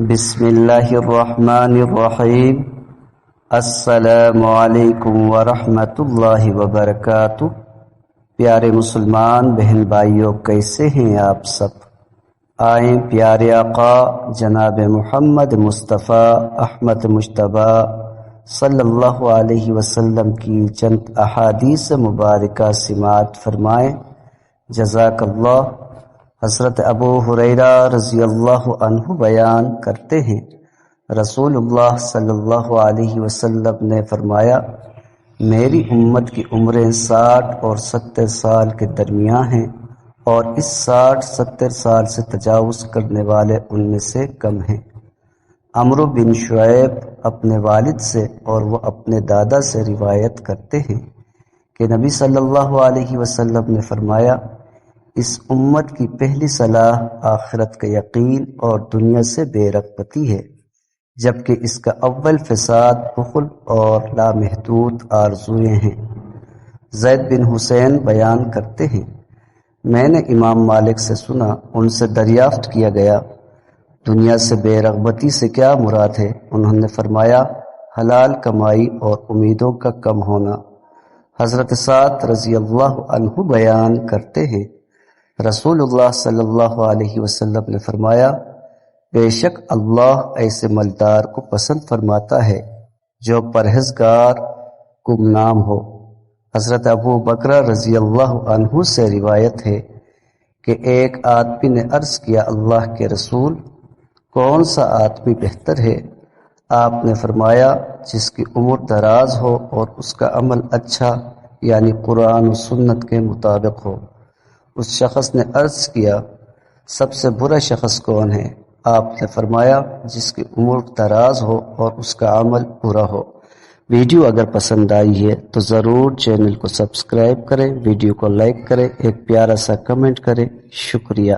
بسم اللہ الرحمن الرحیم۔ السلام علیکم ورحمۃ اللہ وبرکاتہ۔ پیارے مسلمان بہن بھائیوں، کیسے ہیں آپ سب؟ آئیں پیارے آقا جناب محمد مصطفیٰ احمد مجتبیٰ صلی اللہ علیہ وسلم کی چند احادیث مبارکہ سماعت فرمائیں۔ جزاک اللہ۔ حضرت ابو ہریرہ رضی اللہ عنہ بیان کرتے ہیں، رسول اللہ صلی اللہ علیہ وسلم نے فرمایا، میری امت کی عمریں 60 اور 70 سال کے درمیان ہیں، اور اس 60-70 سال سے تجاوز کرنے والے ان میں سے کم ہیں۔ عمرو بن شعیب اپنے والد سے اور وہ اپنے دادا سے روایت کرتے ہیں کہ نبی صلی اللہ علیہ وسلم نے فرمایا، اس امت کی پہلی صلاح آخرت کا یقین اور دنیا سے بے رغبتی ہے، جبکہ اس کا اول فساد بخل اور لامحدود آرزویں ہیں۔ زید بن حسین بیان کرتے ہیں، میں نے امام مالک سے سنا، ان سے دریافت کیا گیا، دنیا سے بے رغبتی سے کیا مراد ہے؟ انہوں نے فرمایا، حلال کمائی اور امیدوں کا کم ہونا۔ حضرت سعد رضی اللہ عنہ بیان کرتے ہیں، رسول اللہ صلی اللہ علیہ وسلم نے فرمایا، بے شک اللہ ایسے مالدار کو پسند فرماتا ہے جو پرہیزگار گمنام ہو۔ حضرت ابو بکر رضی اللہ عنہ سے روایت ہے کہ ایک آدمی نے عرض کیا، اللہ کے رسول، کون سا آدمی بہتر ہے؟ آپ نے فرمایا، جس کی عمر دراز ہو اور اس کا عمل اچھا یعنی قرآن و سنت کے مطابق ہو۔ اس شخص نے عرض کیا، سب سے برا شخص کون ہے؟ آپ نے فرمایا، جس کی عمر دراز ہو اور اس کا عمل برا ہو۔ ویڈیو اگر پسند آئی ہے تو ضرور چینل کو سبسکرائب کریں، ویڈیو کو لائک کریں، ایک پیارا سا کمنٹ کریں۔ شکریہ۔